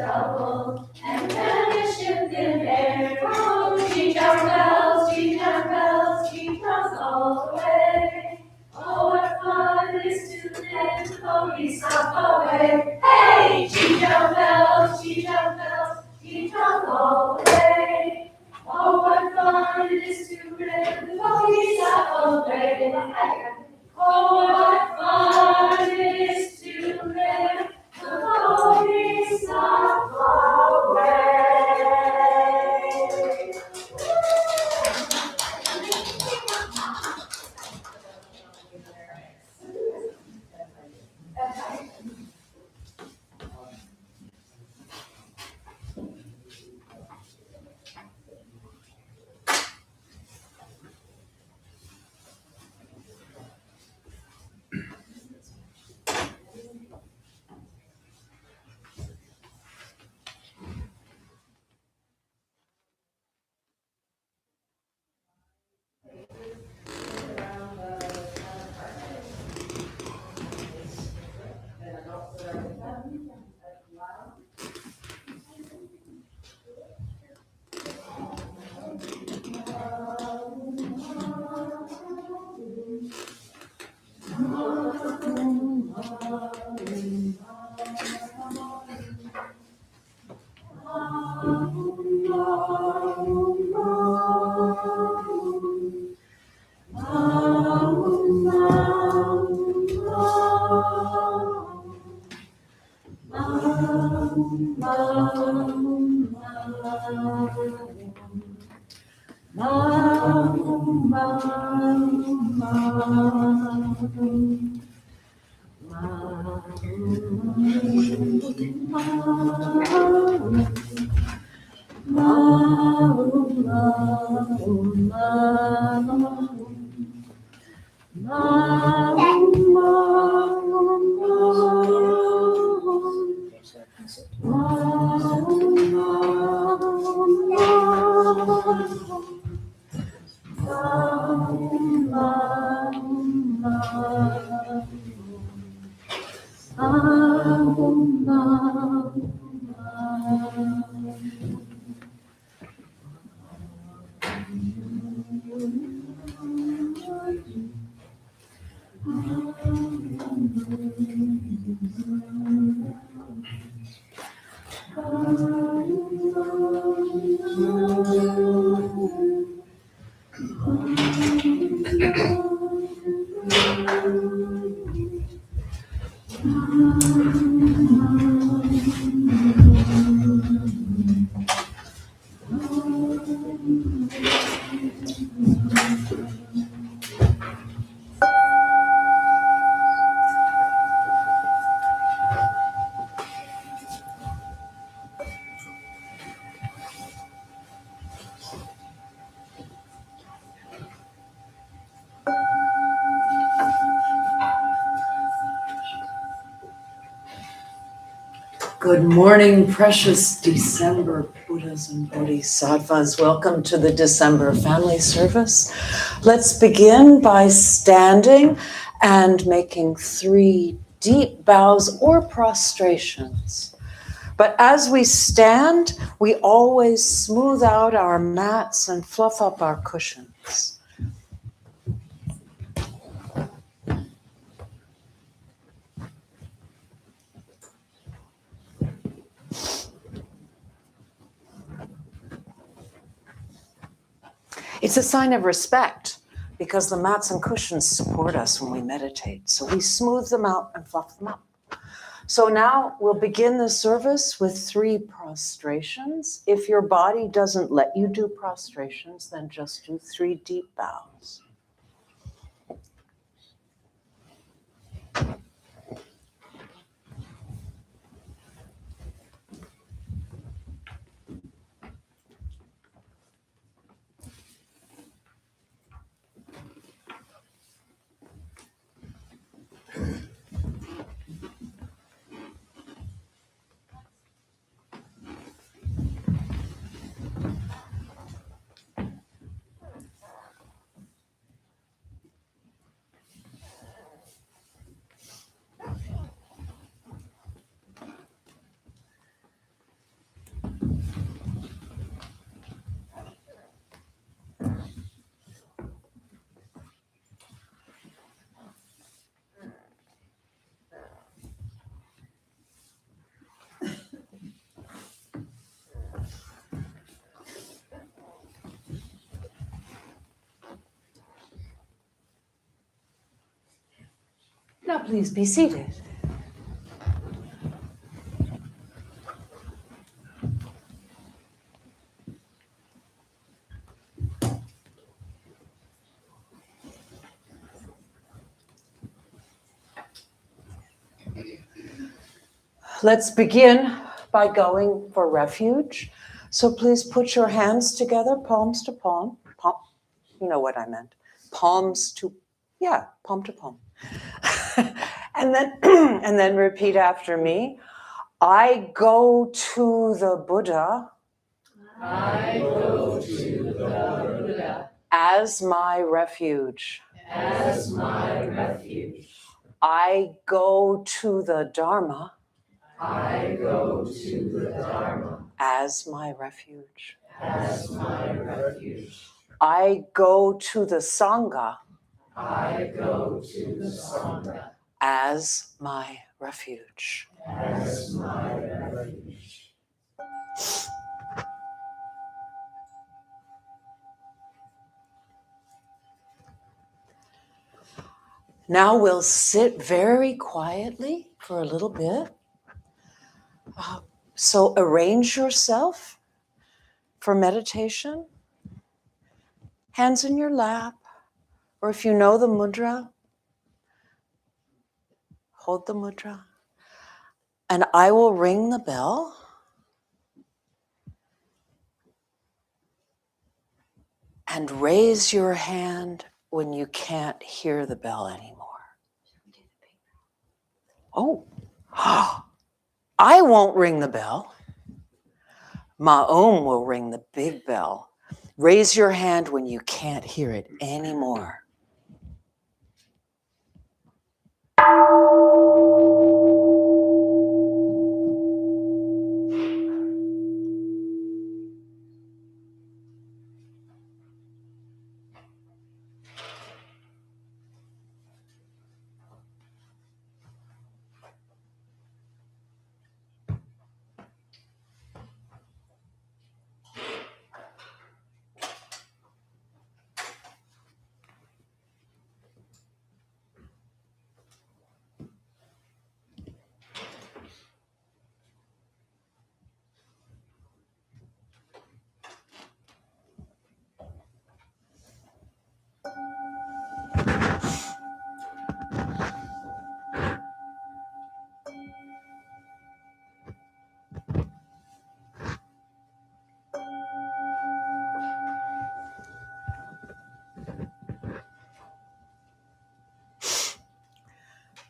trouble and vanish in thin air. Oh, jingle bells, jingle all the way. Oh, what fun it is to live with only stop away. Hey, jingle bells, all the way. Oh, what fun it is to live with only stop away. Oh, what fun it is to live with only stop away. Good morning, precious December Buddhas and Bodhisattvas. Welcome to the December family service. Let's begin by standing and making 3 deep bows or prostrations. But as we stand, we always smooth out our mats and fluff up our cushions. It's a sign of respect because the mats and cushions support us when we meditate. So we smooth them out and fluff them up. So now we'll begin the service with 3 prostrations. If your body doesn't let you do prostrations, then just do 3 deep bows. Now please be seated. Let's begin by going for refuge. So please put your hands together, palms to palm. You know what I meant. Palm to palm. and then repeat after me. I go to the Buddha. I go to the Buddha As my refuge. as my refuge. I go to the Dharma. I go to the Dharma As my refuge. as my refuge. I go to the Sangha. I go to the Sangha As my refuge. as my refuge. Now we'll sit very quietly for a little bit. So arrange yourself for meditation. Hands in your lap, or if you know the mudra, hold the mudra. And I will ring the bell. And raise your hand when you can't hear the bell anymore. Oh, I won't ring the bell. Ma'om will ring the big bell. Raise your hand when you can't hear it anymore.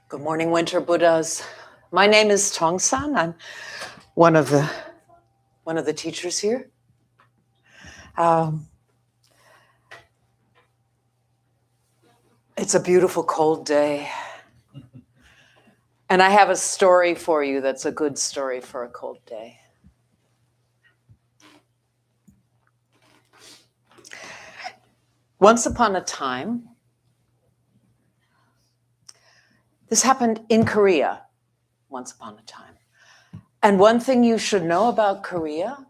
Good morning, Winter Buddhas. My name is Tongsan. I'm one of the teachers here. It's a beautiful cold day. And I have a story for you that's a good story for a cold day. Once upon a time, this happened in Korea, once upon a time. And one thing you should know about Korea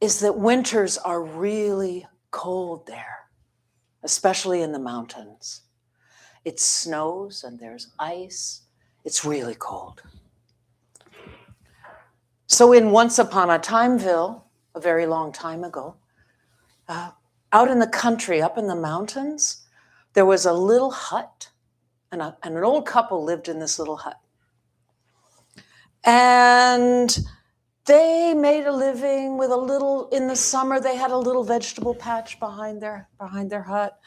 is that winters are really cold there, especially in the mountains. It snows and there's ice. It's really cold. So in Once Upon a Timeville, a very long time ago, out in the country, up in the mountains, there was a little hut, and an old couple lived in this little hut. And they made a living with a little, in the summer, they had a little vegetable patch behind their hut.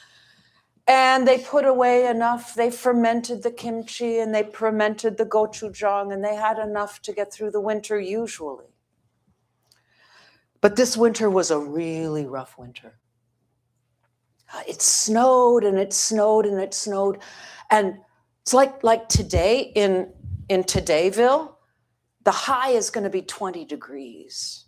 And they put away enough, they fermented the kimchi and they fermented the gochujang, and they had enough to get through the winter usually. But this winter was a really rough winter. It snowed and it snowed and it snowed. And it's like today in Todayville, the high is going to be 20 degrees.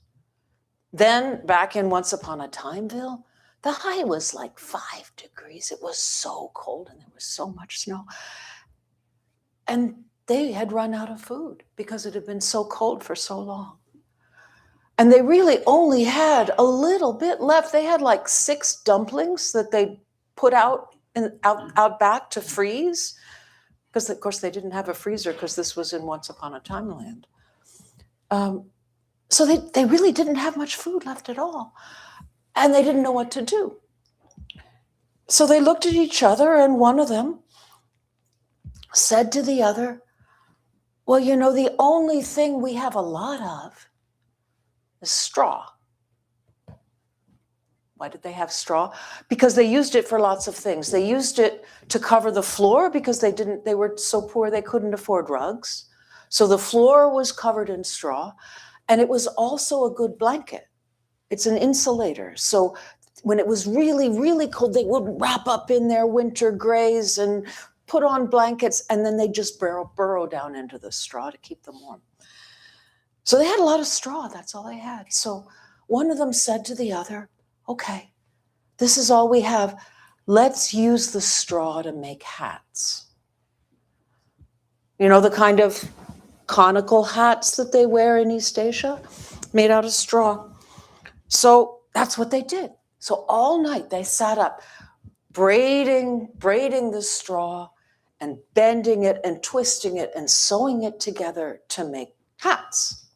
Then back in Once Upon a Timeville, the high was like 5 degrees. It was so cold and there was so much snow. And they had run out of food because it had been so cold for so long. And they really only had a little bit left. They had like 6 dumplings that they put out out back to freeze, because of course they didn't have a freezer because this was in Once Upon a Time land. So they really didn't have much food left at all, and they didn't know what to do. So they looked at each other, and one of them said to the other, well, you know, the only thing we have a lot of is straw. Why did they have straw? Because they used it for lots of things. They used it to cover the floor because they were so poor they couldn't afford rugs. So the floor was covered in straw, and it was also a good blanket. It's an insulator. So when it was really, really cold, they would wrap up in their winter grays and put on blankets, and then they just burrow down into the straw to keep them warm. So they had a lot of straw. That's all they had. So one of them said to the other, okay, this is all we have. Let's use the straw to make hats. You know, the kind of conical hats that they wear in East Asia, made out of straw. So that's what they did. So all night they sat up, braiding the straw and bending it and twisting it and sewing it together to make hats.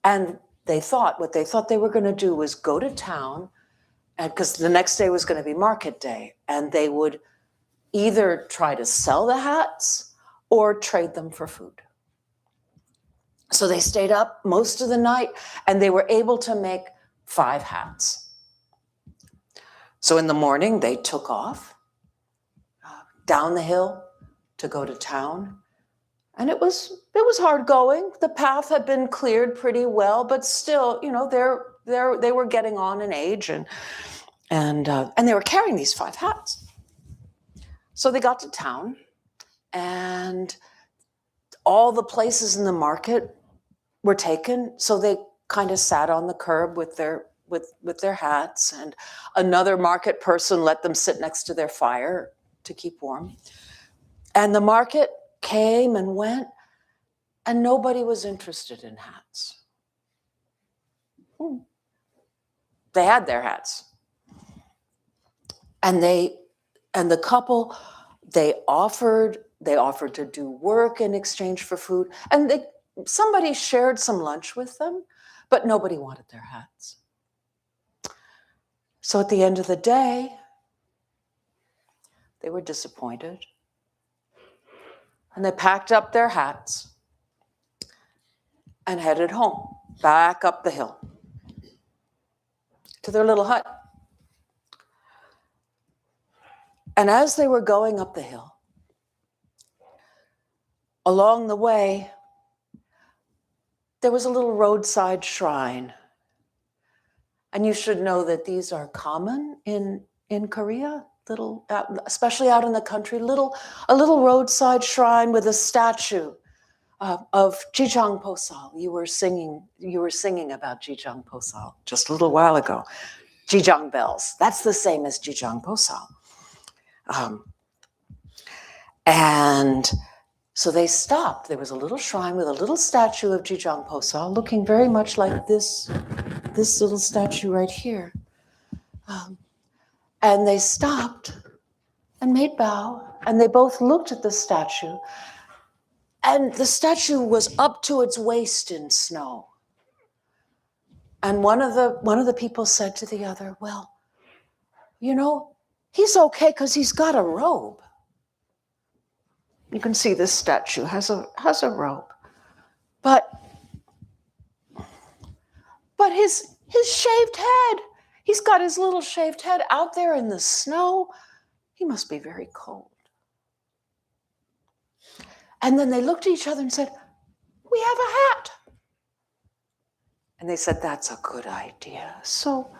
And what they thought they were going to do was go to town, because the next day was going to be market day, and they would either try to sell the hats or trade them for food. So they stayed up most of the night, and they were able to make 5 hats. So in the morning, they took off down the hill to go to town. And it was hard going. The path had been cleared pretty well, but still, you know, they were getting on in age, and they were carrying these 5 hats. So they got to town, and all the places in the market were taken. So they kind of sat on the curb with their hats, and another market person let them sit next to their fire to keep warm. And the market came and went, and nobody was interested in hats. They had their hats. And the couple, they offered to do work in exchange for food, and somebody shared some lunch with them, but nobody wanted their hats. So at the end of the day, they were disappointed, and they packed up their hats and headed home, back up the hill to their little hut. And as they were going up the hill, along the way, there was a little roadside shrine. And you should know that these are common in Korea, especially out in the country, a little roadside shrine with a statue of Jijang Posal. You were singing about Jijang Posal just a little while ago. Jijang bells. That's the same as Jijang Posal. And so they stopped. There was a little shrine with a little statue of Jijang Posal, looking very much like this little statue right here. And they stopped and made bow, and they both looked at the statue, and the statue was up to its waist in snow. And one of the people said to the other, well, you know, he's okay because he's got a robe. You can see this statue has a robe. But his shaved head, he's got his little shaved head out there in the snow. He must be very cold. And then they looked at each other and said, we have a hat. And they said, that's a good idea. So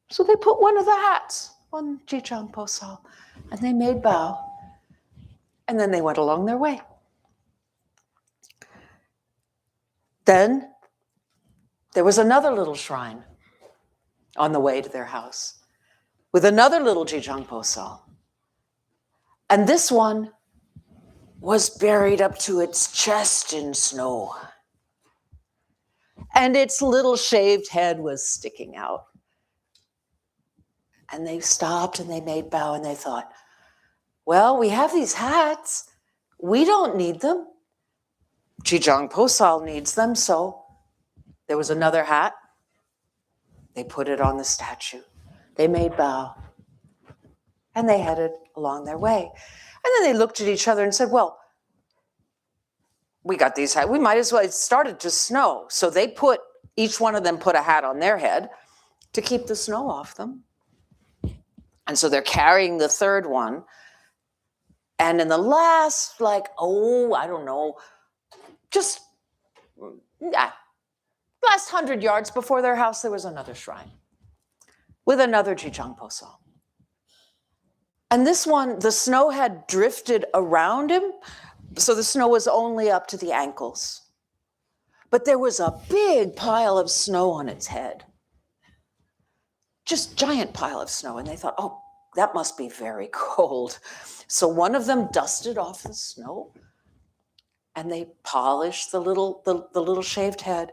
they put one of the hats on Jijang Posal, and they made bow. And then they went along their way. Then there was another little shrine on the way to their house with another little Jijang Posal. And this one was buried up to its chest in snow. And its little shaved head was sticking out. And they stopped and they made bow and they thought, well, we have these hats. We don't need them. Jijang Posal needs them. So there was another hat. They put it on the statue. They made bow. And they headed along their way. And then they looked at each other and said, well, we got these hats. We might as well. It started to snow. So each one of them put a hat on their head to keep the snow off them. And so they're carrying the third one. And in the last, I don't know, last 100 yards before their house, there was another shrine with another Jijang Posal. And this one, the snow had drifted around him, so the snow was only up to the ankles. But there was a big pile of snow on its head. Just giant pile of snow. And they thought, oh, that must be very cold. So one of them dusted off the snow and they polished the little shaved head.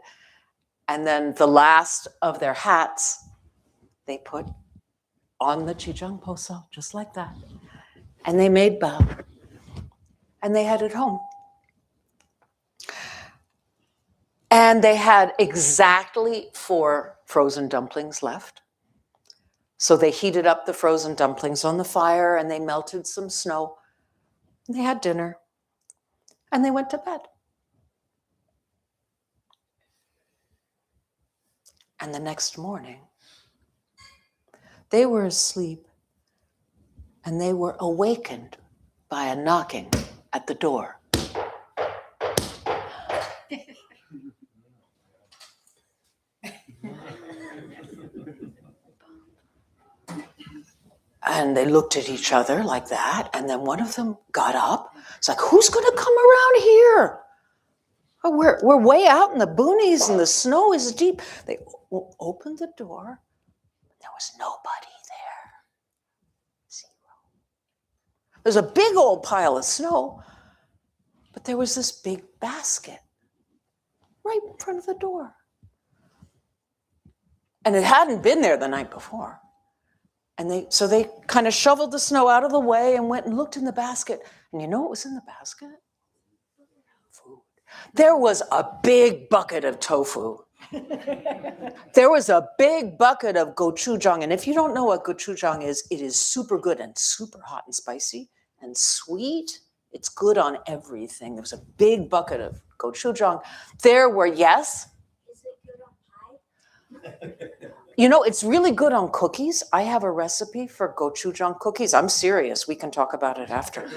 And then the last of their hats, they put on the Jijang Posal, just like that. And they made bow. And they headed home. And they had exactly 4 frozen dumplings left. So they heated up the frozen dumplings on the fire and they melted some snow. And they had dinner. And they went to bed. And the next morning, they were asleep and they were awakened by a knocking at the door. And they looked at each other like that, and then one of them got up. It's like, who's going to come around here? Oh, we're way out in the boonies, and the snow is deep. They opened the door. There was nobody there. 0. There's a big old pile of snow, but there was this big basket right in front of the door. And it hadn't been there the night before. And so they kind of shoveled the snow out of the way and went and looked in the basket. And you know what was in the basket? Food. There was a big bucket of tofu. There was a big bucket of gochujang. And if you don't know what gochujang is, it is super good and super hot and spicy and sweet. It's good on everything. There was a big bucket of gochujang. There were, yes? Is it good on pie? You know, it's really good on cookies. I have a recipe for gochujang cookies. I'm serious. We can talk about it after.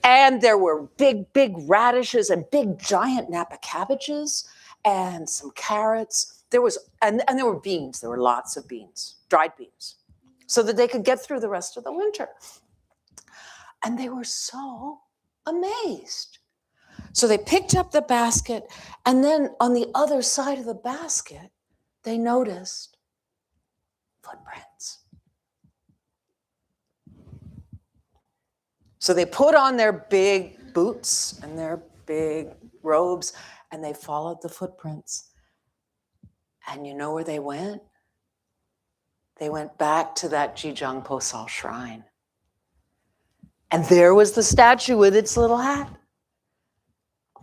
And there were big radishes and big giant Napa cabbages and some carrots. There were beans. There were lots of beans, dried beans, so that they could get through the rest of the winter. And they were so amazed. So they picked up the basket, and then on the other side of the basket, they noticed footprints. So they put on their big boots and their big robes, and they followed the footprints. And you know where they went? They went back to that Jijang Posal shrine. And there was the statue with its little hat.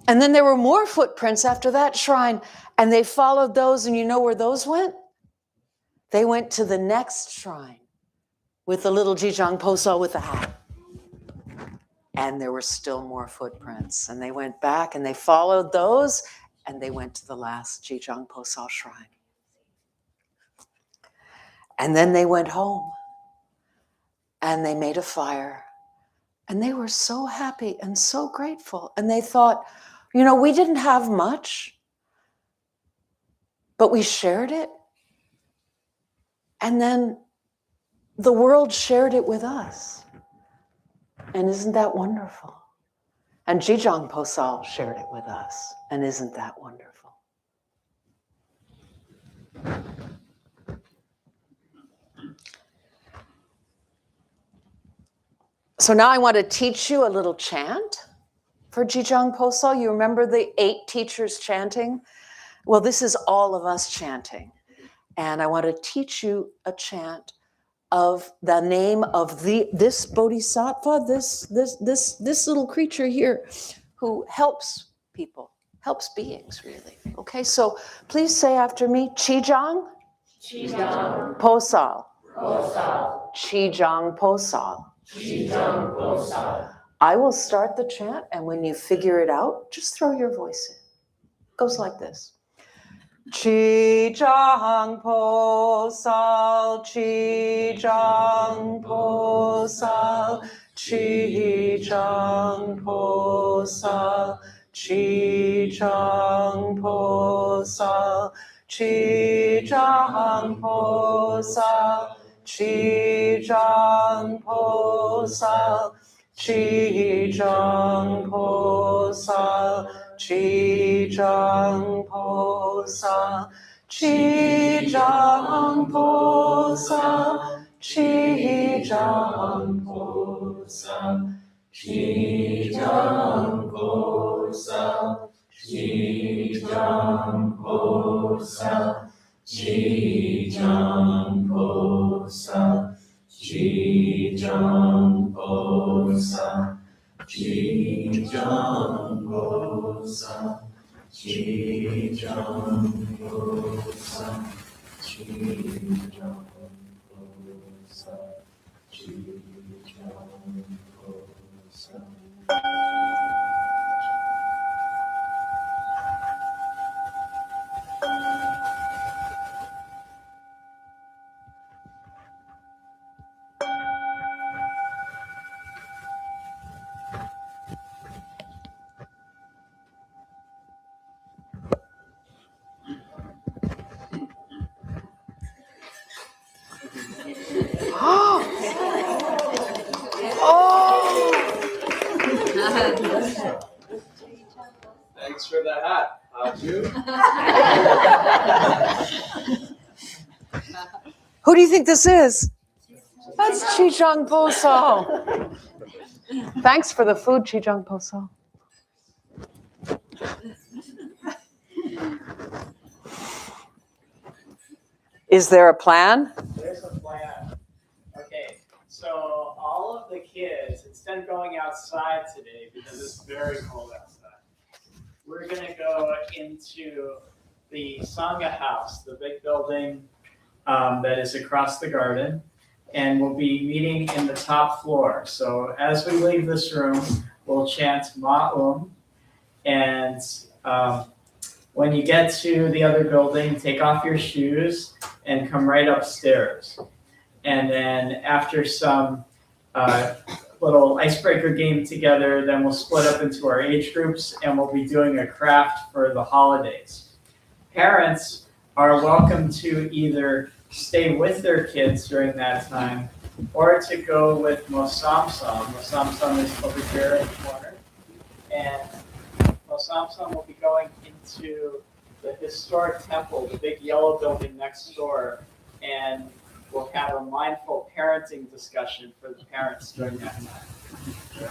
And then there were more footprints after that shrine, and they followed those, and you know where those went? They went to the next shrine with the little Jijang Posal with the hat. And there were still more footprints, and they went back and they followed those, and they went to the last Jijang Posal shrine. And then they went home, and they made a fire, and they were so happy and so grateful. And they thought, you know, we didn't have much, but we shared it. And then the world shared it with us. And isn't that wonderful? And Jijang Posal shared it with us. And isn't that wonderful? So now I want to teach you a little chant for Jijang Posal. You remember the 8 teachers chanting? Well, this is all of us chanting. And I want to teach you a chant of the name of this bodhisattva, this little creature here who helps people, helps beings really. Okay, so please say after me, Qijang, Qijang, Posal, Posal, Qijang Posal. Qijang, Posal. I will start the chant, and when you figure it out, just throw your voice in. It goes like this. Qijang Posal, Qijang Posal, Qijang Posal, Qijang Posal, Qijang Posal, Qijang Posal, Qijang Posal, Qijang Posal, Qijang Posal, Qijang Posal, Qijang Posal, Qijang Posal, Qijang Posal, Qijang Posal, Qijang Posal, Qijang Posal, Qijang Posal, Qijang Posal. Thanks for the hat, Aju. Who do you think this is? That's Qijang Posal. Thanks for the food, Qijang Posal. Is there a plan? There's a plan. Okay, so all of the kids, instead of going outside today, because it's very cold outside, we're gonna go into the Sangha house, the big building that is across the garden, and we'll be meeting in the top floor. So as we leave this room, we'll chant Ma'um, and when you get to the other building, take off your shoes and come right upstairs. And then after some little icebreaker game together, then we'll split up into our age groups and we'll be doing a craft for the holidays. Parents are welcome to either stay with their kids during that time or to go with Mosamsam. Mosamsam is over here in the corner. And Mosamsam will be going into the historic temple, the big yellow building next door, and we'll have a mindful parenting discussion for the parents during that time.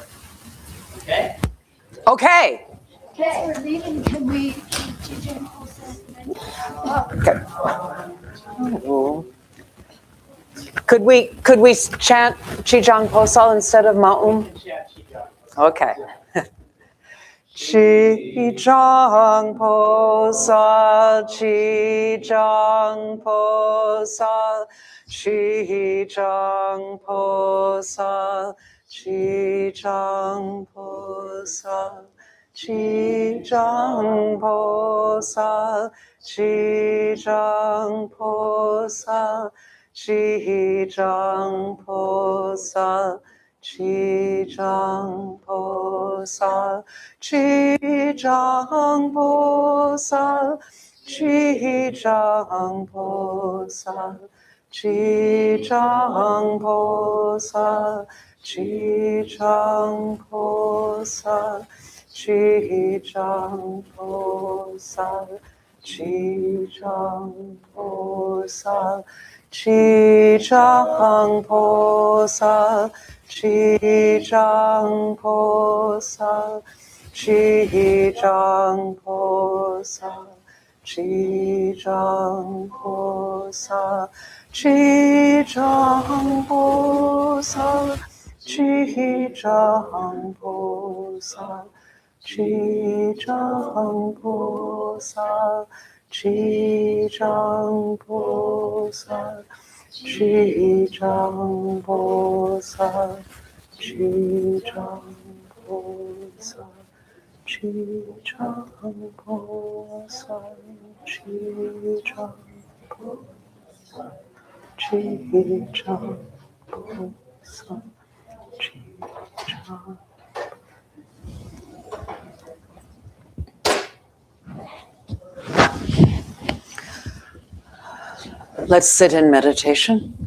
Okay? Okay. As we're leaving, can we Could we chant Qijang Posal instead of Ma'um? Okay. Qijang Posal, Qijang Posal, Qijang Posal, Qijang Posal, Qijang Posal, Qijang Posal, Qijang Posal, Qijang Posal, Qijang Posal, Qijang Posal, Qijang Posal, Qijang Posal, Qijang Posal, Qijang Posal, Qijang Posal, Qijang Posal, Qijang Posal, Qijang Posal, Chi-chang po-sal, Chi-chang po-sal, Chi-chang po-sal, Chi-chang po-sal, Chi-chang po-sal, Chi-chang po-sal, Chi-chang po-sal, Chi-chang po-sal. Chi-chang, Po-sal, Chi-chang. Let's sit in meditation.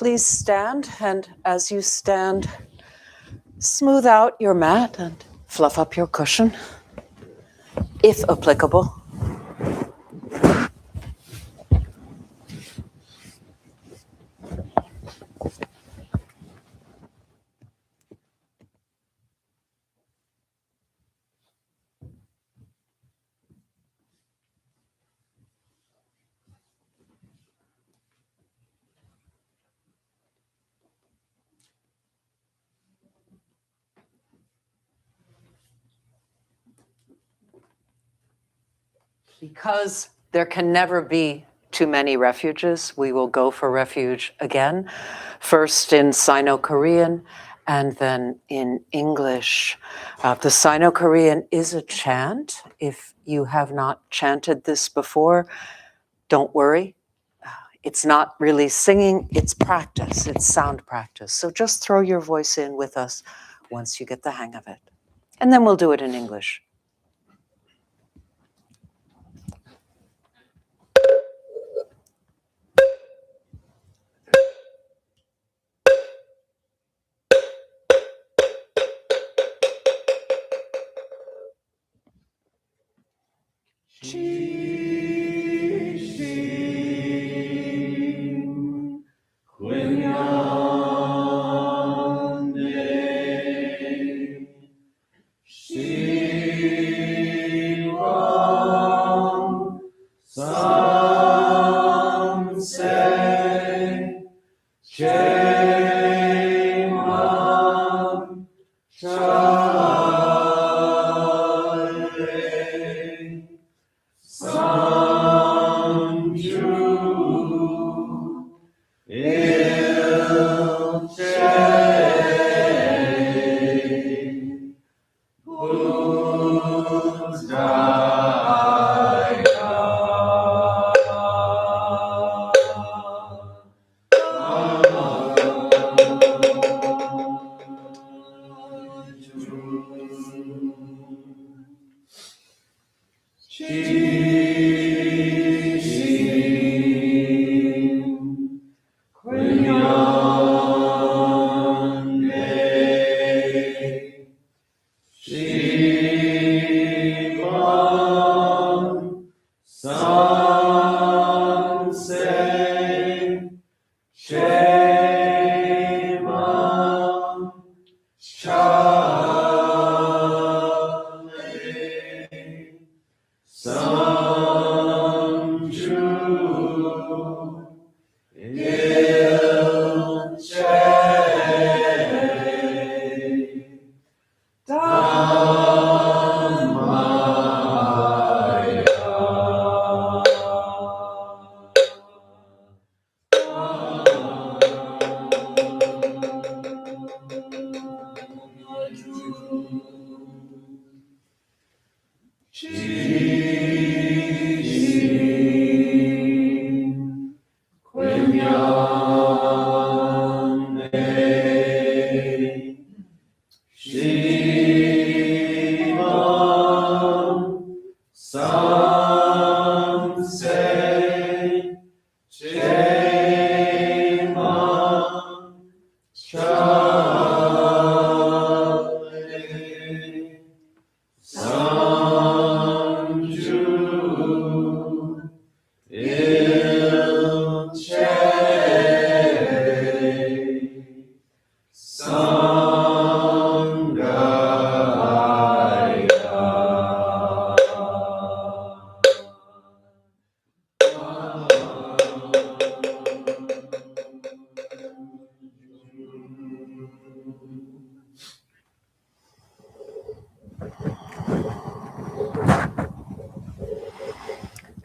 please stand, and as you stand, smooth out your mat and fluff up your cushion, if applicable. Because there can never be too many refuges, we will go for refuge again, first in Sino-Korean and then in English. The Sino-Korean is a chant. If you have not chanted this before, don't worry. It's not really singing, it's practice, it's sound practice. So just throw your voice in with us once you get the hang of it. And then we'll do it in English.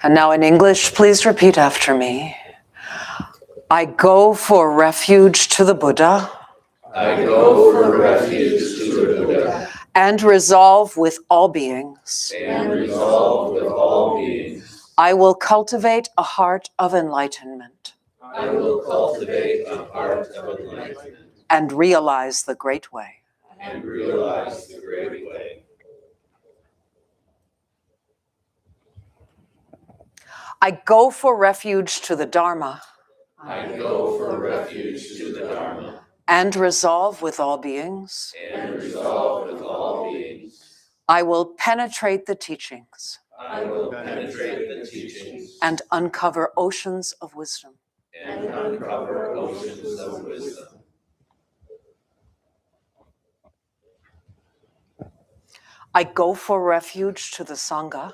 And now in English, please repeat after me. I go for refuge to the Buddha. I go for refuge to the Buddha. And resolve with all beings. And resolve with all beings. I will cultivate a heart of enlightenment. I will cultivate a heart of enlightenment. And realize the great way. And realize the great way. I go for refuge to the Dharma. I go for refuge to the Dharma, and resolve with all beings, and resolve with all beings. I will penetrate the teachings I will penetrate the teachings and uncover oceans of wisdom. and uncover oceans of wisdom. I go for refuge to the Sangha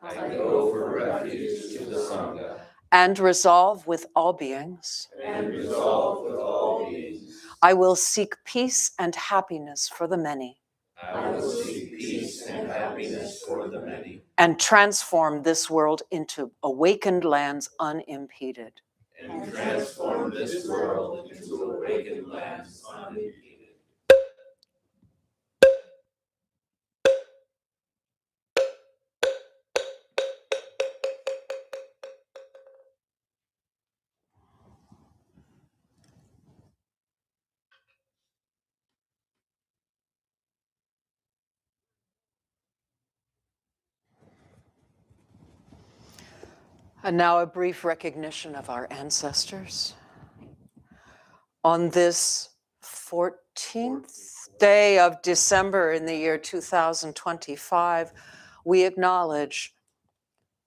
I go for refuge to the Sangha, and resolve with all beings. and resolve with all beings. I will seek peace and happiness for the many I will seek peace and happiness for the many, and transform this world into awakened lands unimpeded. and transform this world into awakened lands unimpeded. And now a brief recognition of our ancestors. On this 14th day of December in the year 2025, we acknowledge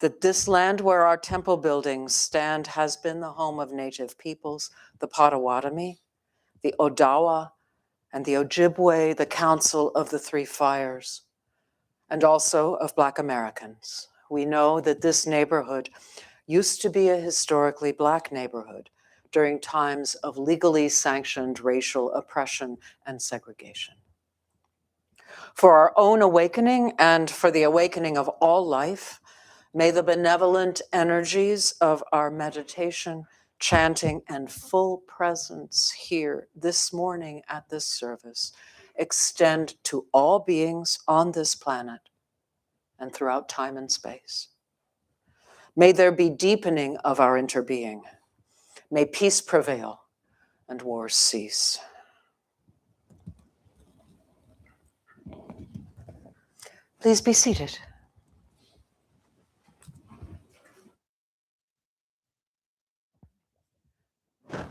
that this land where our temple buildings stand has been the home of native peoples, the Potawatomi, the Odawa, and the Ojibwe, the Council of the Three Fires, and also of Black Americans. We know that this neighborhood used to be a historically Black neighborhood during times of legally sanctioned racial oppression and segregation. For our own awakening and for the awakening of all life, may the benevolent energies of our meditation, chanting, and full presence here this morning at this service extend to all beings on this planet and throughout time and space. May there be deepening of our interbeing. May peace prevail and wars cease. Please be seated.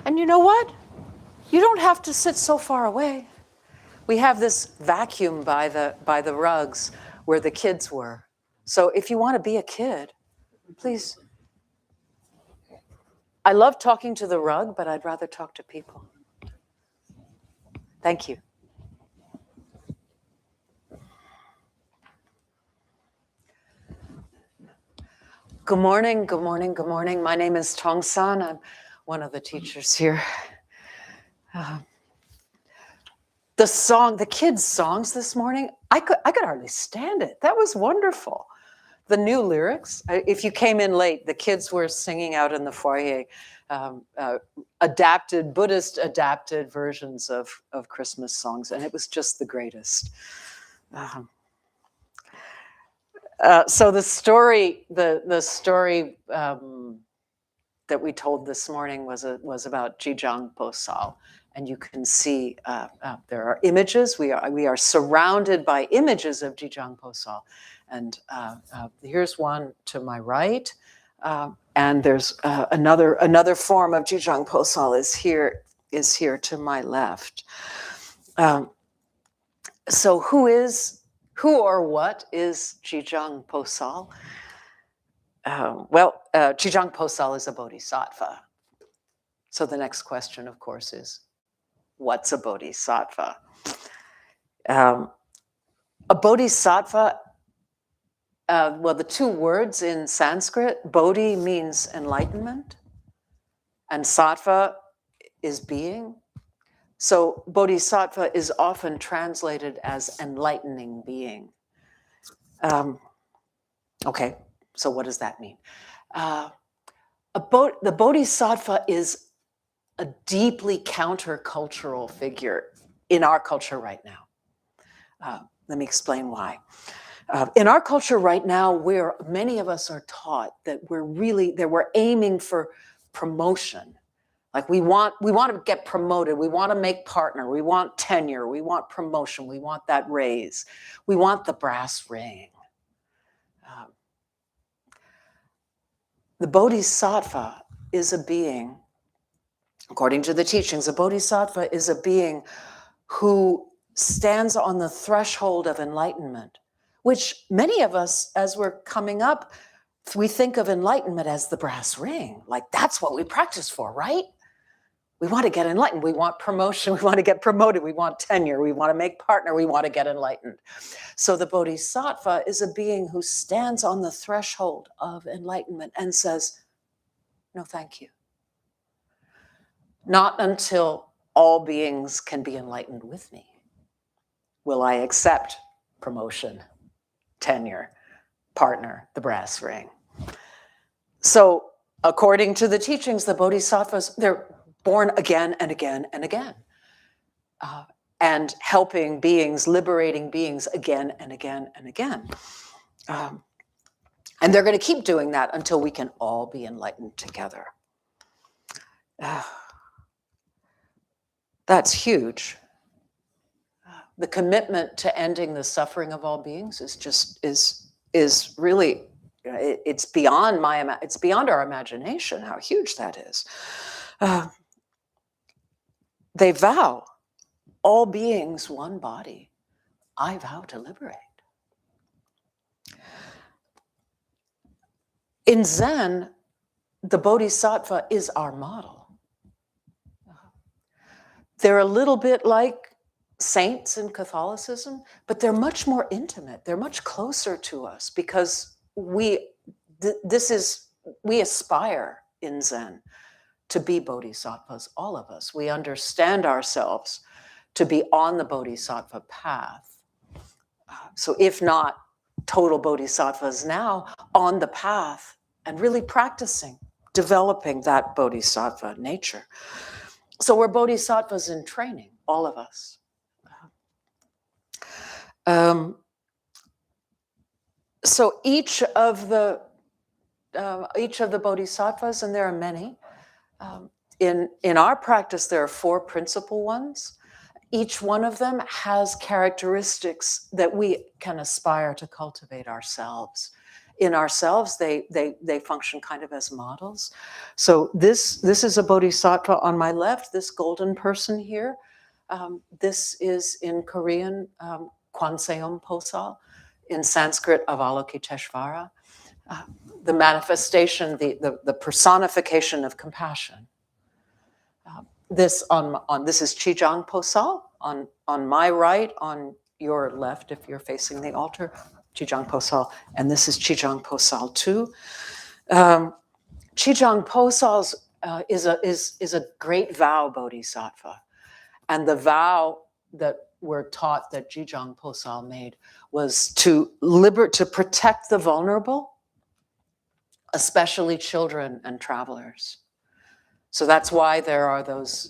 And you know what? You don't have to sit so far away. We have this vacuum by the rugs where the kids were. So if you want to be a kid, please. I love talking to the rug, but I'd rather talk to people. Thank you. Good morning, good morning, good morning. My name is Tong San. I'm one of the teachers here. The kids' songs this morning, I could hardly stand it. That was wonderful. The new lyrics, if you came in late, the kids were singing out in the foyer Buddhist adapted versions of Christmas songs, and it was just the greatest. So the story that we told this morning was about Jijang Posal, and you can see there are images. We are surrounded by images of Jijang Posal, and here's one to my right, and there's another form of Jijang Posal is here to my left. So who or what is Jijang Posal? Jijang Posal is a bodhisattva. So the next question, of course, is what's a bodhisattva? A bodhisattva, the two words in Sanskrit, bodhi means enlightenment, and sattva is being. So bodhisattva is often translated as enlightening being. Okay, so what does that mean? The bodhisattva is a deeply countercultural figure in our culture right now. Let me explain why. In our culture right now, many of us are taught that we're aiming for promotion. Like we want to get promoted, we want to make partner, we want tenure, we want promotion, we want that raise, we want the brass ring. The bodhisattva is a being According to the teachings, a bodhisattva is a being who stands on the threshold of enlightenment, which many of us, as we're coming up, we think of enlightenment as the brass ring. Like that's what we practice for, right? We want to get enlightened. We want promotion. We want to get promoted. We want tenure. We want to make partner. We want to get enlightened. So the bodhisattva is a being who stands on the threshold of enlightenment and says, no, thank you. Not until all beings can be enlightened with me will I accept promotion, tenure, partner, the brass ring. So according to the teachings, the bodhisattvas, they're born again and again and again, and helping beings, liberating beings again and again and again. And they're going to keep doing that until we can all be enlightened together. That's huge. The commitment to ending the suffering of all beings is really, it's beyond our imagination how huge that is. They vow, all beings, one body, I vow to liberate. In Zen, the bodhisattva is our model. They're a little bit like saints in Catholicism, but they're much more intimate. They're much closer to us because we aspire in Zen to be bodhisattvas, all of us. We understand ourselves to be on the bodhisattva path. So if not total bodhisattvas now, on the path and really practicing, developing that bodhisattva nature. So we're bodhisattvas in training, all of us. So each of the bodhisattvas, and there are many, in our practice, there are 4 principal ones. Each one of them has characteristics that we can aspire to cultivate ourselves. In ourselves, they function kind of as models. So this is a bodhisattva on my left, this golden person here. This is in Korean, Kwanseum Posal, in Sanskrit, Avalokiteshvara. The manifestation, the personification of compassion. This is Chijang Posal on my right, on your left if you're facing the altar, Chijang Posal, and this is Chijang Posal 2. Chijang Posal is a great vow bodhisattva, and the vow that we're taught that Chijang Posal made was to protect the vulnerable, especially children and travelers. So that's why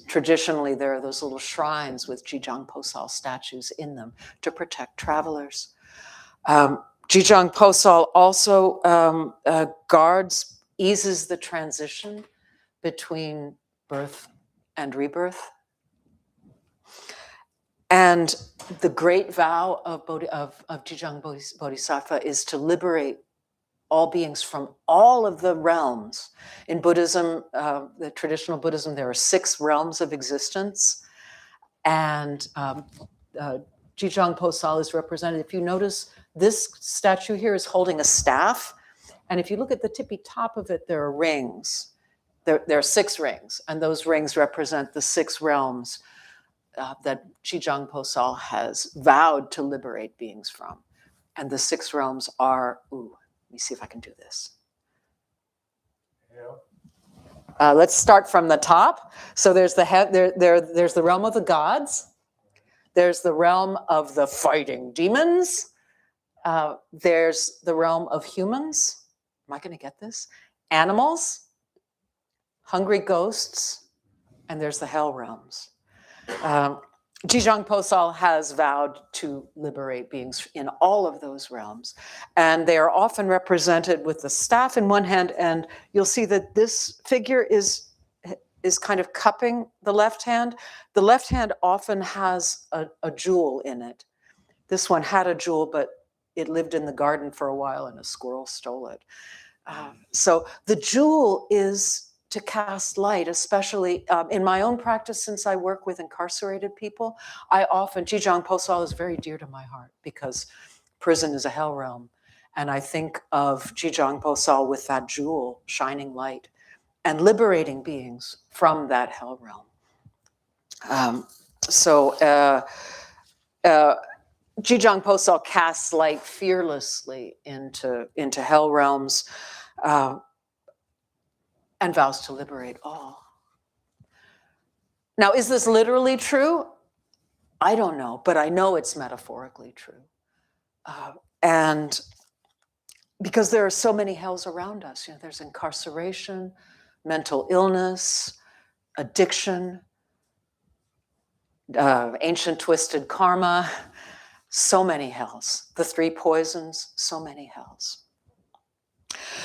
traditionally there are those little shrines with Chijang Posal statues in them to protect travelers. Chijang Posal also eases the transition between birth and rebirth. And the great vow of Chijang Bodhisattva is to liberate all beings from all of the realms. In Buddhism, the traditional Buddhism, there are 6 realms of existence. And Chijang Posal is represented. If you notice, this statue here is holding a staff. And if you look at the tippy top of it, there are rings. There are 6 rings. And those rings represent the 6 realms that Chijang Posal has vowed to liberate beings from. And the 6 realms are, let me see if I can do this. Let's start from the top. So there's there's the realm of the gods. There's the realm of the fighting demons. There's the realm of humans. Am I going to get this? Animals, hungry ghosts, and there's the hell realms. Chijang Posal has vowed to liberate beings in all of those realms. And they are often represented with the staff in one hand, and you'll see that this figure is kind of cupping the left hand. The left hand often has a jewel in it. This one had a jewel, but it lived in the garden for a while and a squirrel stole it. So the jewel is to cast light, especially in my own practice, since I work with incarcerated people. I often, Jijang Posal is very dear to my heart because prison is a hell realm. And I think of Jijang Posal with that jewel, shining light, and liberating beings from that hell realm. Jijang Posal casts light fearlessly into hell realms and vows to liberate all. Now, is this literally true? I don't know, but I know it's metaphorically true. And because there are so many hells around us, there's incarceration, mental illness, addiction, ancient twisted karma, so many hells. The 3 poisons, so many hells.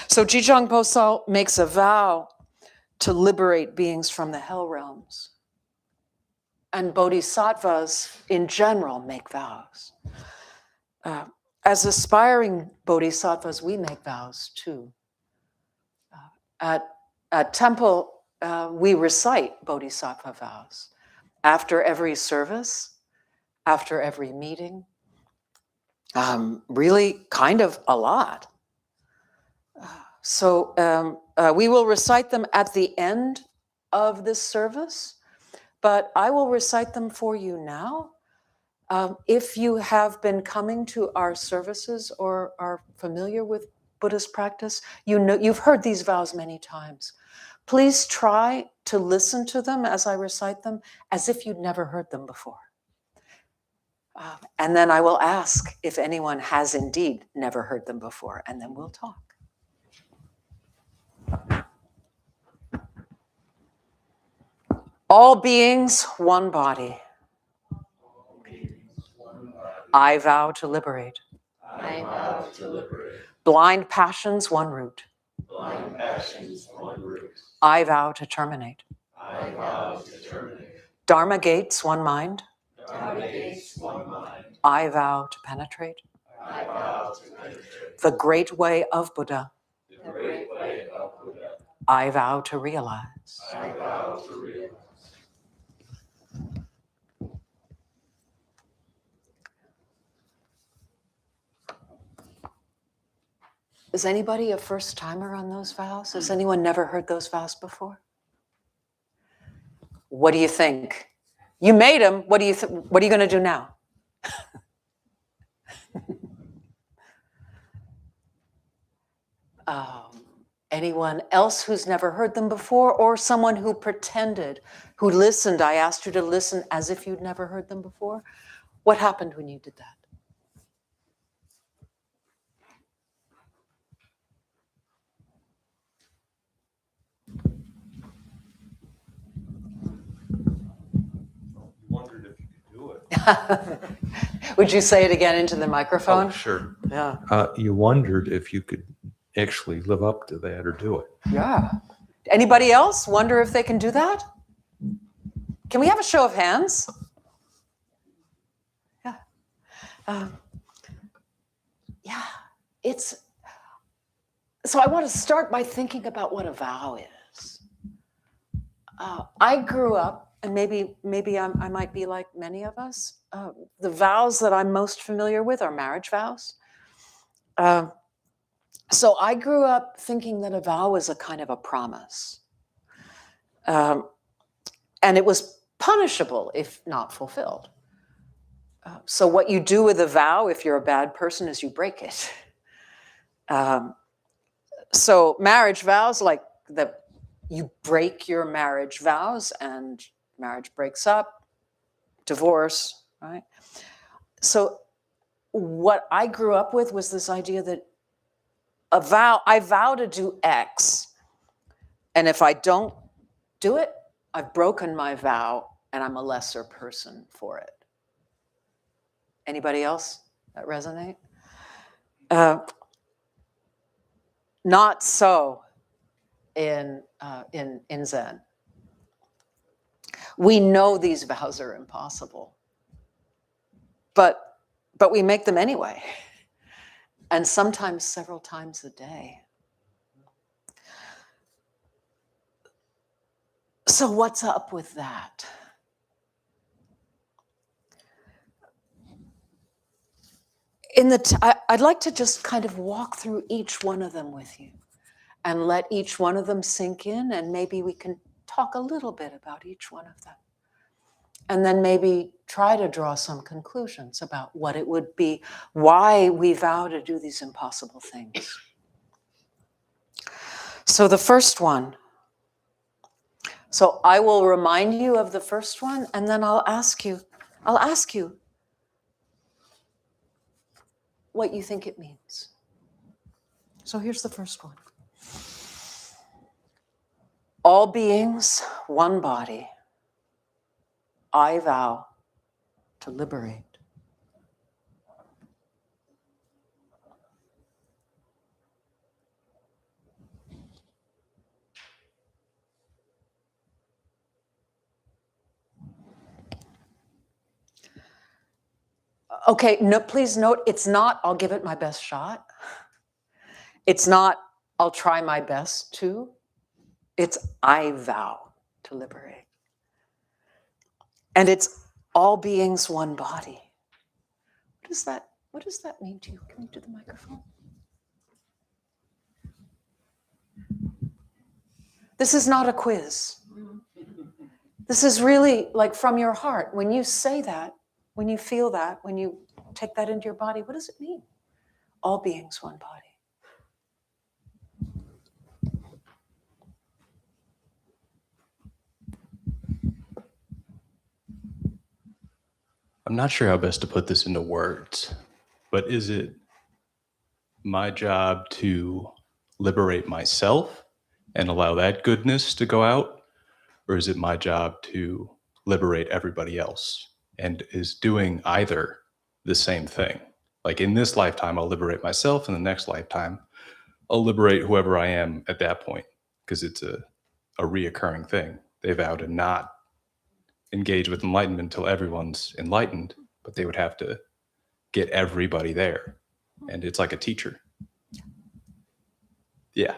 So Jijang Posal makes a vow to liberate beings from the hell realms. And bodhisattvas in general make vows. As aspiring bodhisattvas, we make vows too. At temple, we recite bodhisattva vows after every service, after every meeting, really kind of a lot. So we will recite them at the end of this service, but I will recite them for you now. If you have been coming to our services or are familiar with Buddhist practice, you've heard these vows many times. Please try to listen to them as I recite them as if you'd never heard them before. And then I will ask if anyone has indeed never heard them before, and then we'll talk. All beings, one body. I vow to liberate. I vow to liberate. Blind passions, one root. Blind passions, one root. I vow to terminate. I vow to terminate. Dharma gates, one mind. Dharma gates, one mind. I vow to penetrate. I vow to penetrate. The great way of Buddha. The great way of Buddha. I vow to realize. I vow to realize. Is anybody a first timer on those vows? Has anyone never heard those vows before? What do you think? You made them. What are you going to do now? Anyone else who's never heard them before, or someone who pretended, who listened? I asked you to listen as if you'd never heard them before. What happened when you did that? Wondered if you could do it. Would you say it again into the microphone? Oh, sure. Yeah. You wondered if you could actually live up to that or do it. Yeah. Anybody else wonder if they can do that? Can we have a show of hands? Yeah. Yeah. So I want to start by thinking about what a vow is. I grew up, and maybe I might be like many of us. The vows that I'm most familiar with are marriage vows. So I grew up thinking that a vow was a kind of a promise. And it was punishable if not fulfilled. So what you do with a vow, if you're a bad person, is you break it. So marriage vows, like you break your marriage vows and marriage breaks up, divorce, right? So what I grew up with was this idea that I vow to do X, and if I don't do it, I've broken my vow and I'm a lesser person for it. Anybody else that resonate? Not so in Zen. We know these vows are impossible, but we make them anyway, and sometimes several times a day. So what's up with that? I'd like to just kind of walk through each one of them with you and let each one of them sink in, and maybe we can talk a little bit about each one of them. And then maybe try to draw some conclusions about what it would be, why we vow to do these impossible things. So the first one. So I will remind you of the first one, and then I'll ask you what you think it means. So here's the first one. All beings, one body, I vow to liberate. Okay, no, please note, it's not, I'll give it my best shot. It's not, I'll try my best to. It's, I vow to liberate. And it's all beings, one body. What does that mean to you? Can you do the microphone? This is not a quiz. This is really like from your heart. When you say that, when you feel that, when you take that into your body, what does it mean? All beings, one body. I'm not sure how best to put this into words, but is it my job to liberate myself and allow that goodness to go out? Or is it my job to liberate everybody else? And is doing either the same thing? Like in this lifetime, I'll liberate myself. In the next lifetime, I'll liberate whoever I am at that point, because it's a reoccurring thing. They vow to not engage with enlightenment until everyone's enlightened, but they would have to get everybody there. And it's like a teacher. Yeah.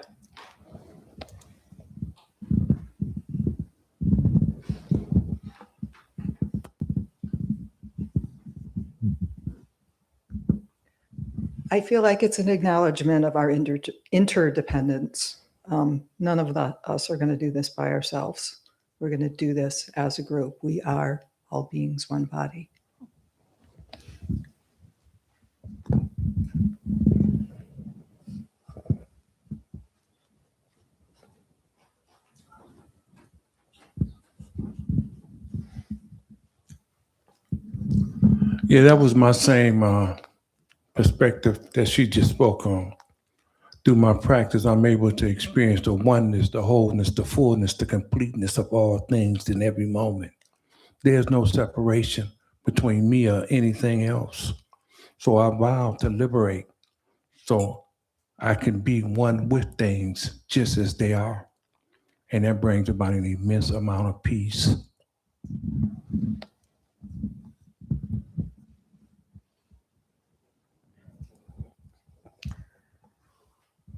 I feel like it's an acknowledgement of our interdependence. None of us are going to do this by ourselves. We're going to do this as a group. We are all beings, one body. Yeah, that was my same perspective that she just spoke on. Through my practice, I'm able to experience the oneness, the wholeness, the fullness, the completeness of all things in every moment. There's no separation between me or anything else. So I vow to liberate so I can be one with things just as they are. And that brings about an immense amount of peace.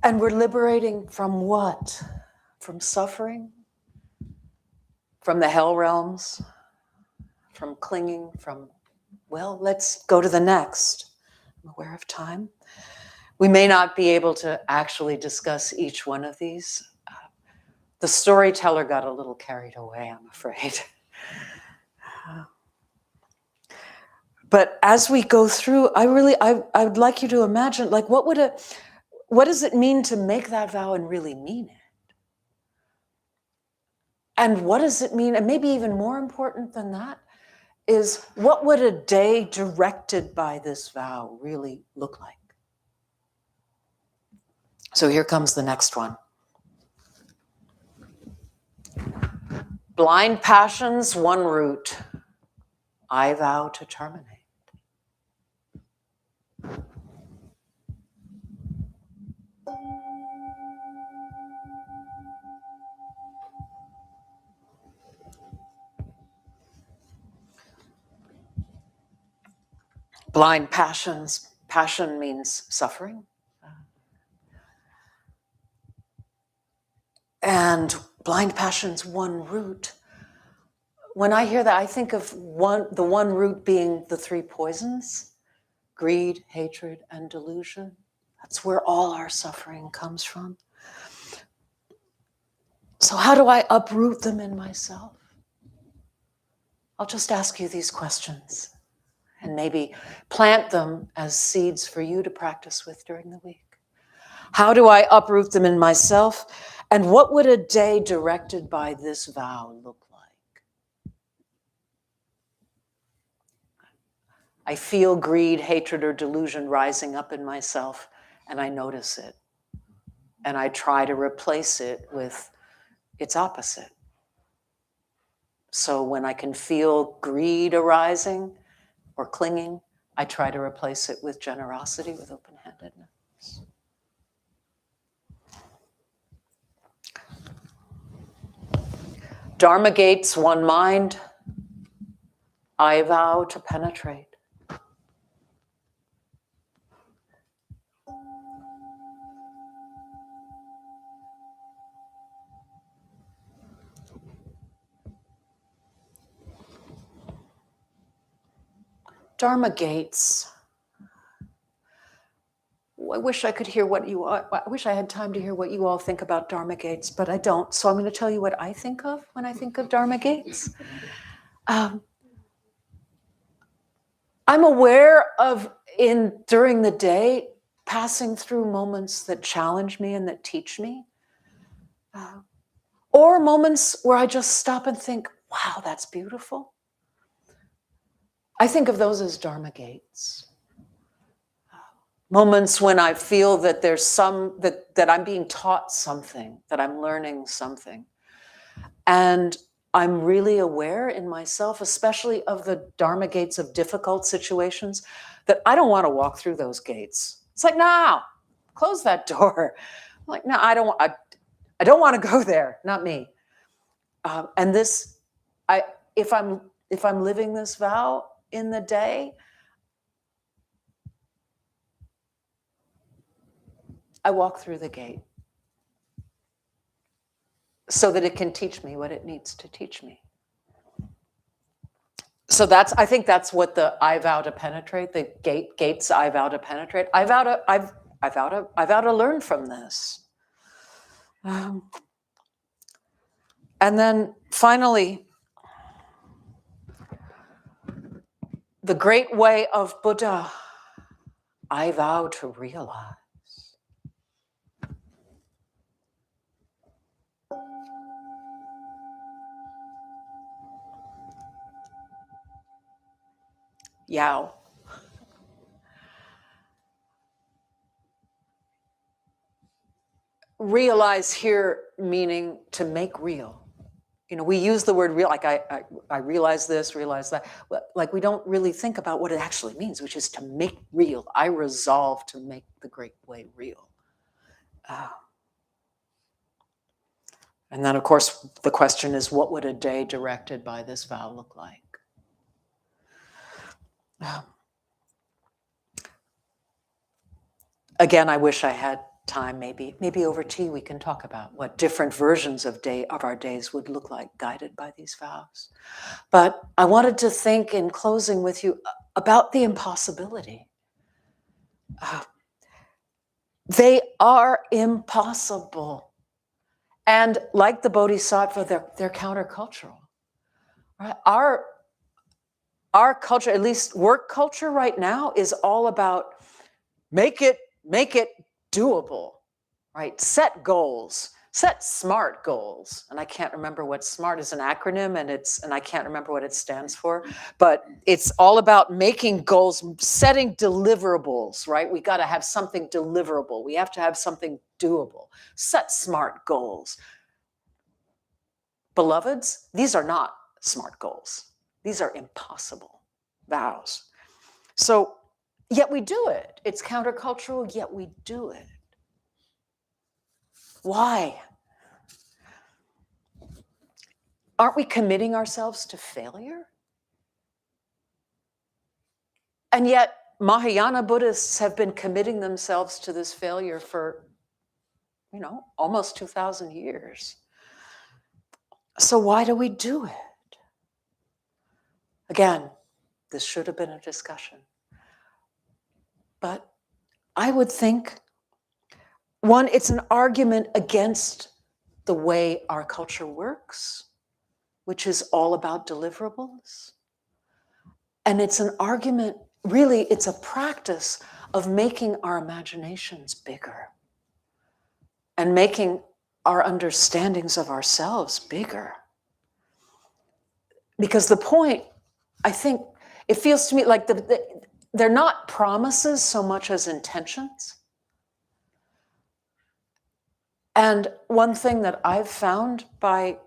And we're liberating from what? From suffering? From the hell realms? From clinging? From, well, let's go to the next. I'm aware of time. We may not be able to actually discuss each one of these. The storyteller got a little carried away, I'm afraid. But as we go through, I would like you to imagine, like, what does it mean to make that vow and really mean it? And what does it mean, and maybe even more important than that, is what would a day directed by this vow really look like? So here comes the next one. Blind passions, one root, I vow to terminate. Blind passions, passion means suffering. And blind passion's one root. When I hear that, I think of the one root being the three poisons: greed, hatred, and delusion. That's where all our suffering comes from. So how do I uproot them in myself? I'll just ask you these questions and maybe plant them as seeds for you to practice with during the week. How do I uproot them in myself? And what would a day directed by this vow look like? I feel greed, hatred, or delusion rising up in myself, and I notice it. And I try to replace it with its opposite. So when I can feel greed arising or clinging, I try to replace it with generosity, with open-handedness. Dharma gates, one mind, I vow to penetrate. Dharma gates. I wish I could hear what you all, I wish I had time to hear what you all think about Dharma gates, but I don't. So I'm going to tell you what I think of when I think of Dharma gates. I'm aware of, during the day, passing through moments that challenge me and that teach me. Or moments where I just stop and think, wow, that's beautiful. I think of those as Dharma gates. Moments when I feel that there's that I'm being taught something, that I'm learning something. And I'm really aware in myself, especially of the Dharma gates of difficult situations, that I don't want to walk through those gates. It's like, no, close that door. I'm like, no, I don't want to go there, not me. And this, if I'm living this vow in the day, I walk through the gate so that it can teach me what it needs to teach me. So I think that's what the I vow to penetrate, the gates I vow to penetrate. I vow to learn from this. And then finally, the great way of Buddha, I vow to realize. Yao. Realize here meaning to make real. You know, we use the word real, like I realize this, realize that. Like we don't really think about what it actually means, which is to make real. I resolve to make the great way real. And then, of course, the question is, what would a day directed by this vow look like? Again, I wish I had time, maybe over tea we can talk about what different versions of our days would look like guided by these vows. But I wanted to think in closing with you about the impossibility. They are impossible. And like the Bodhisattva, they're countercultural. Right? Our culture, at least work culture right now, is all about make it doable, right? Set goals, set SMART goals. And I can't remember what SMART is, an acronym, and I can't remember what it stands for, but it's all about making goals, setting deliverables, right? We got to have something deliverable. We have to have something doable. Set SMART goals. Beloveds, these are not SMART goals. These are impossible vows. So, yet we do it. It's countercultural, yet we do it. Why? Aren't we committing ourselves to failure? And yet, Mahayana Buddhists have been committing themselves to this failure for, almost 2,000 years. So why do we do it? Again, this should have been a discussion. But I would think, one, it's an argument against the way our culture works, which is all about deliverables. And it's an argument, really, it's a practice of making our imaginations bigger and making our understandings of ourselves bigger. Because the point, I think, it feels to me like they're not promises so much as intentions. And one thing that I've found by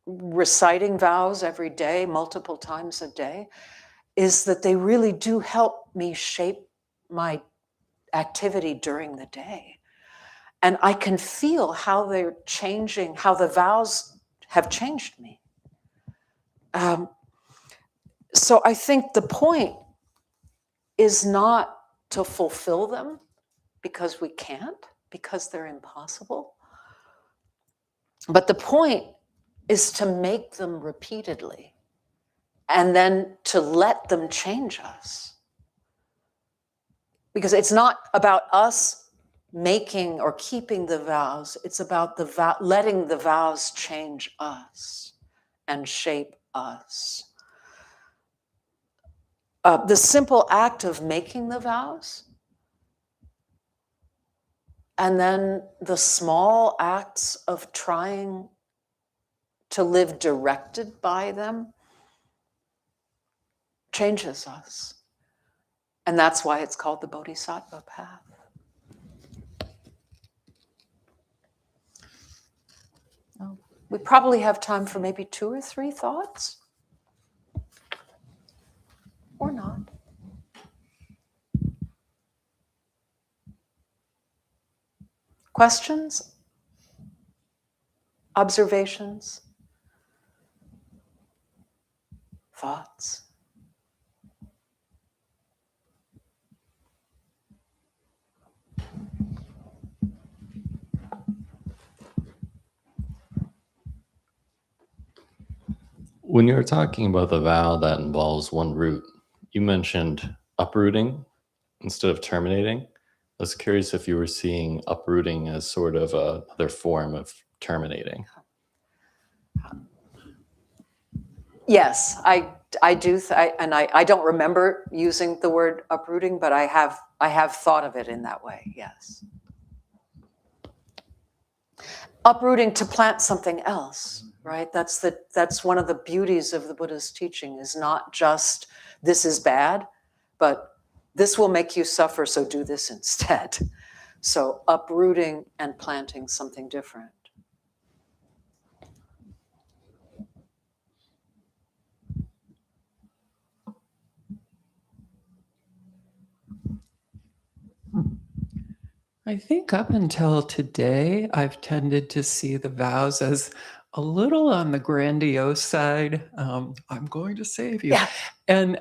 reciting vows every day, multiple times a day, is that they really do help me shape my activity during the day. And I can feel how they're changing, how the vows have changed me. So I think the point is not to fulfill them because we can't, because they're impossible. But the point is to make them repeatedly and then to let them change us. Because it's not about us making or keeping the vows, it's about letting the vows change us and shape us. The simple act of making the vows and then the small acts of trying to live directed by them changes us. And that's why it's called the Bodhisattva path. We probably have time for maybe 2 or 3 thoughts. Or not. Questions? Observations? Thoughts? When you're talking about the vow that involves one root, you mentioned uprooting instead of terminating. I was curious if you were seeing uprooting as sort of another form of terminating. Yes, I do, and I don't remember using the word uprooting, but I have thought of it in that way, yes. Uprooting to plant something else, right? That's one of the beauties of the Buddha's teaching, is not just this is bad, but this will make you suffer, so do this instead. So uprooting and planting something different. I think up until today, I've tended to see the vows as a little on the grandiose side. I'm going to save you. Yeah. And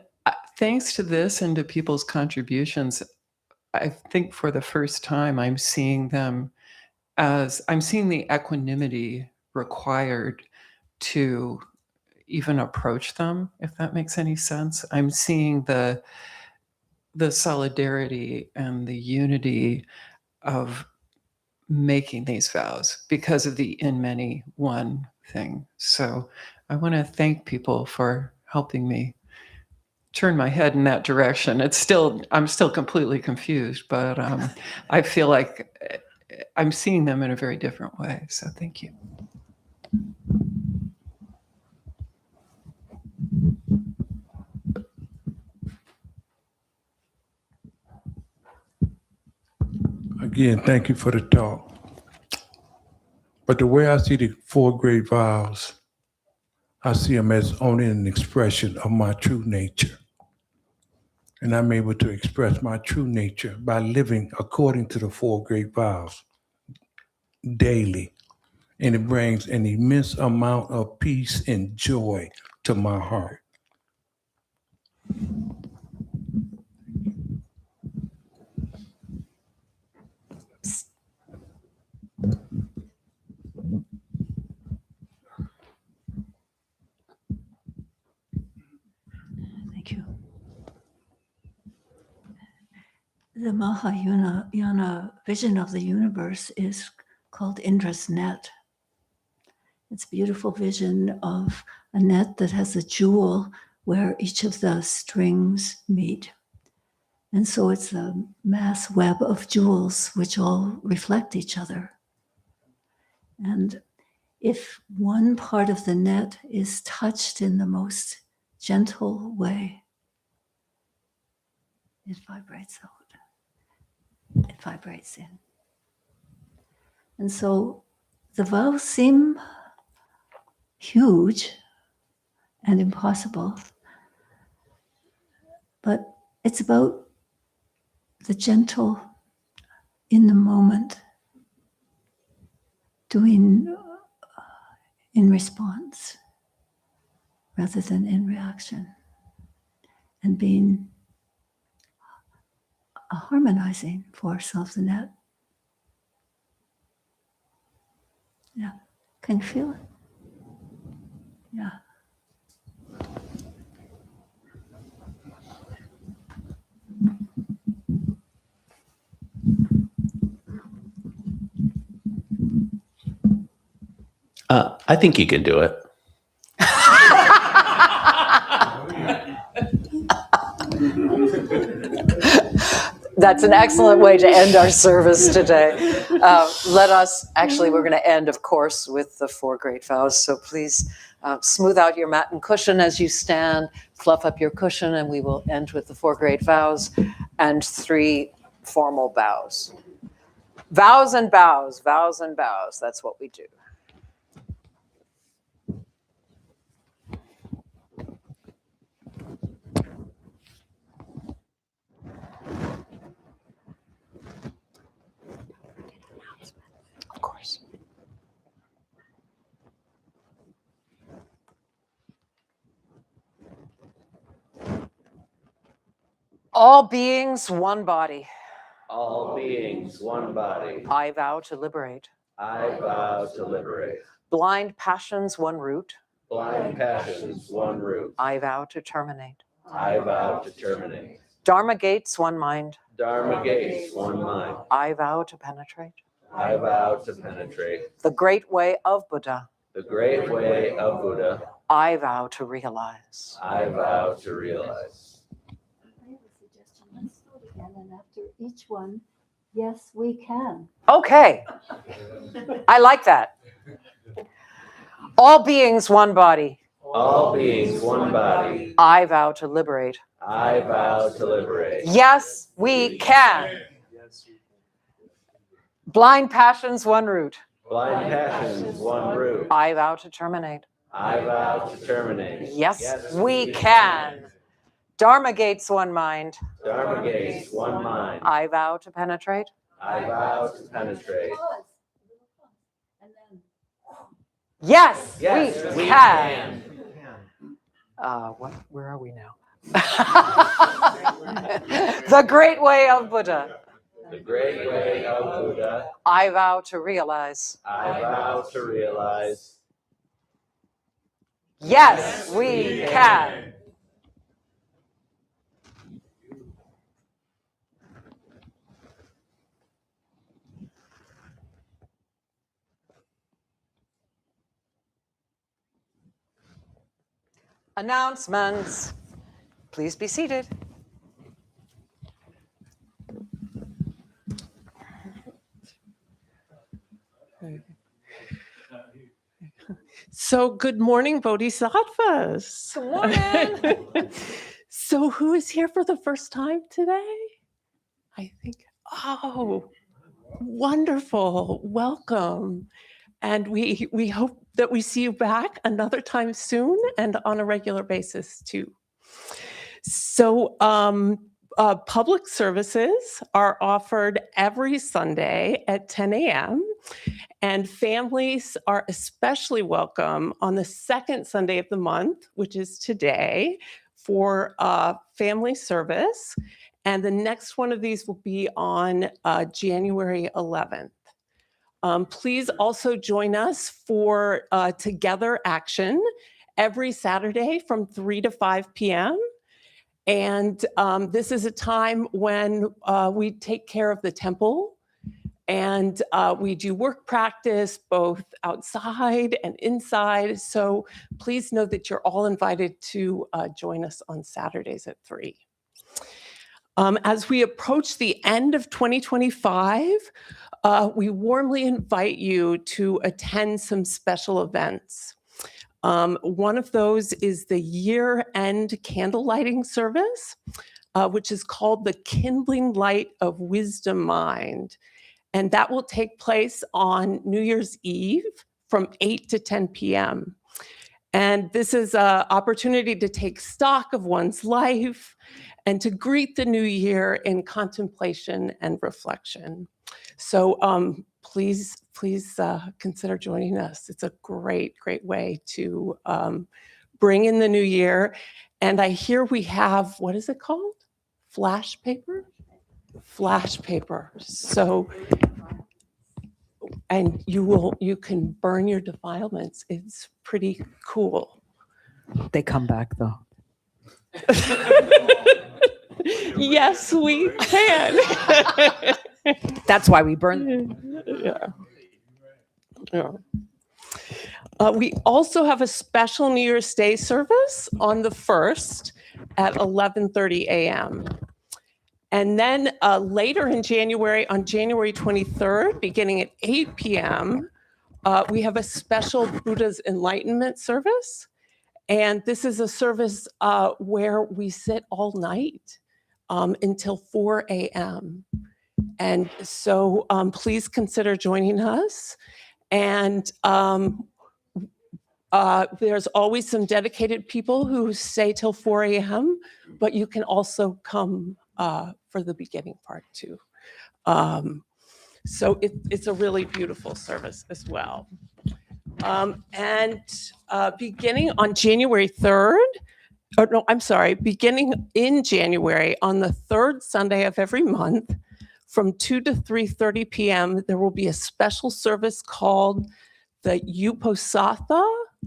thanks to this and to people's contributions, I think for the first time, I'm seeing them as I'm seeing the equanimity required to even approach them, if that makes any sense. I'm seeing the solidarity and the unity of making these vows because of the in many one thing. So I want to thank people for helping me turn my head in that direction. I'm still completely confused, but I feel like I'm seeing them in a very different way. So thank you. Again, thank you for the talk. But the way I see the 4 great vows, I see them as only an expression of my true nature. And I'm able to express my true nature by living according to the 4 great vows daily. And it brings an immense amount of peace and joy to my heart. Thank you. The Mahayana vision of the universe is called Indra's net. It's a beautiful vision of a net that has a jewel where each of the strings meet. And so it's a mass web of jewels which all reflect each other. And if one part of the net is touched in the most gentle way, it vibrates out. It vibrates in. And so the vows seem huge and impossible, but it's about the gentle, in the moment, doing in response rather than in reaction, and being a harmonizing force of the net. Yeah, can you feel it? Yeah. I think you can do it. That's an excellent way to end our service today. We're going to end, of course, with the 4 great vows. So please smooth out your mat and cushion as you stand, fluff up your cushion, and we will end with the 4 great vows and 3 formal bows. Vows and bows, vows and bows. That's what we do. Of course. All beings, one body. All beings, one body. I vow to liberate. I vow to liberate. Blind passions, one root. Blind passions, one root. I vow to terminate. I vow to terminate. Dharma gates, one mind. Dharma gates, one mind. I vow to penetrate. I vow to penetrate. The great way of Buddha. The great way of Buddha. I vow to realize. I vow to realize. I have a suggestion. Let's do it again, and after each one, yes, we can. Okay. I like that. All beings, one body. All beings, one body. I vow to liberate. I vow to liberate. Yes, we can. Blind passions, one root. Blind passions, one root. I vow to terminate. I vow to terminate. Yes, we can. Dharma gates, one mind. Dharma gates, one mind. I vow to penetrate. I vow to penetrate. And then Yes, Yes, we we can. can. Where are we now? The great way of Buddha. The great way of Buddha. I vow to realize. I vow to realize. Yes, we can. Announcements. Please be seated. So good morning, Bodhisattvas. Good morning. So who is here for the first time today? I think, oh, wonderful. Welcome. And we hope that we see you back another time soon and on a regular basis too. So public services are offered every Sunday at 10 a.m. and families are especially welcome on the second Sunday of the month, which is today, for family service. And the next one of these will be on January 11th. Please also join us for Together Action every Saturday from 3 to 5 p.m. And this is a time when we take care of the temple, and we do work practice both outside and inside. So please know that you're all invited to join us on Saturdays at 3. As we approach the end of 2025, we warmly invite you to attend some special events. One of those is the year-end candle lighting service, which is called the Kindling Light of Wisdom Mind. And that will take place on New Year's Eve from 8 to 10 p.m. And this is an opportunity to take stock of one's life and to greet the new year in contemplation and reflection. So please consider joining us. It's a great way to bring in the new year. And I hear we have, what is it called? Flash paper? Flash paper. So, and you can burn your defilements. It's pretty cool. They come back though. Yes, we can. That's why we burn them. Yeah. We also have a special New Year's Day service on the 1st at 11:30 a.m. And then later in January, on January 23rd, beginning at 8 p.m., we have a special Buddha's Enlightenment service. And this is a service where we sit all night until 4 a.m. And so please consider joining us. And there's always some dedicated people who stay till 4 a.m., but you can also come for the beginning part too. So it's a really beautiful service as well. And beginning on January 3rd, beginning in January, on the 3rd Sunday of every month, from 2 to 3:30 p.m., there will be a special service called the Uposatha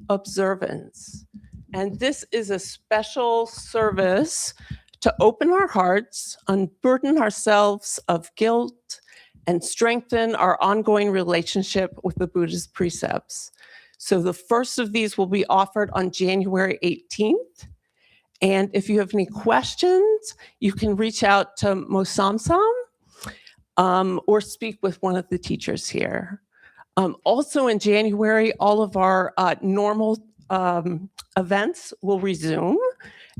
Observance. And this is a special service to open our hearts, unburden ourselves of guilt, and strengthen our ongoing relationship with the Buddha's precepts. So the first of these will be offered on January 18th. And if you have any questions, you can reach out to Mosamsam or speak with one of the teachers here. Also in January, all of our normal events will resume,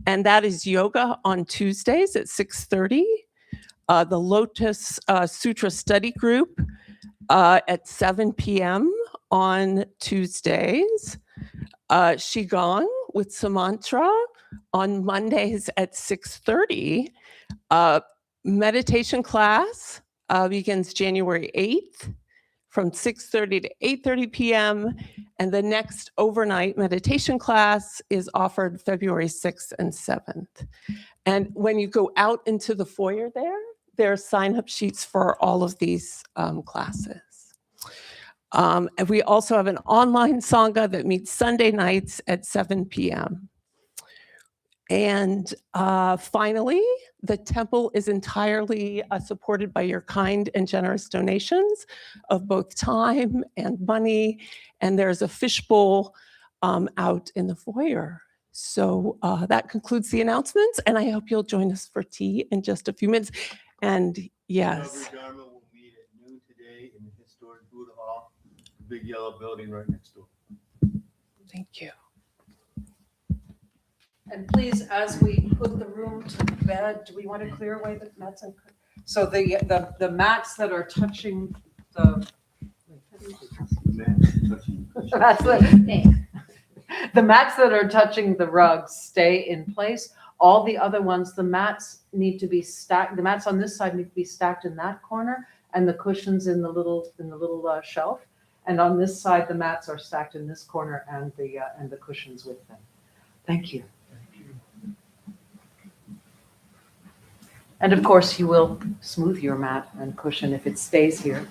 and that is yoga on Tuesdays at 6:30, the Lotus Sutra Study Group at 7 p.m. on Tuesdays, Qigong with Sumantra on Mondays at 6:30. Meditation class begins January 8th from 6:30 to 8:30 p.m. And the next overnight meditation class is offered February 6th and 7th. And when you go out into the foyer there are sign-up sheets for all of these classes. And we also have an online Sangha that meets Sunday nights at 7 p.m. And finally, the temple is entirely supported by your kind and generous donations of both time and money. And there's a fishbowl out in the foyer. So that concludes the announcements. And I hope you'll join us for tea in just a few minutes. And yes. Dharma will meet at noon today in the historic Buddha Hall, the big yellow building right next door. Thank you. And please, as we put the room to bed, do we want to clear away the mats? So the mats that are touching the the mats that are touching the rugs stay in place. All the other ones, the mats need to be stacked. The mats on this side need to be stacked in that corner, and the cushions in the little shelf. And on this side, the mats are stacked in this corner, and the cushions with them. Thank you. And of course, you will smooth your mat and cushion if it stays here.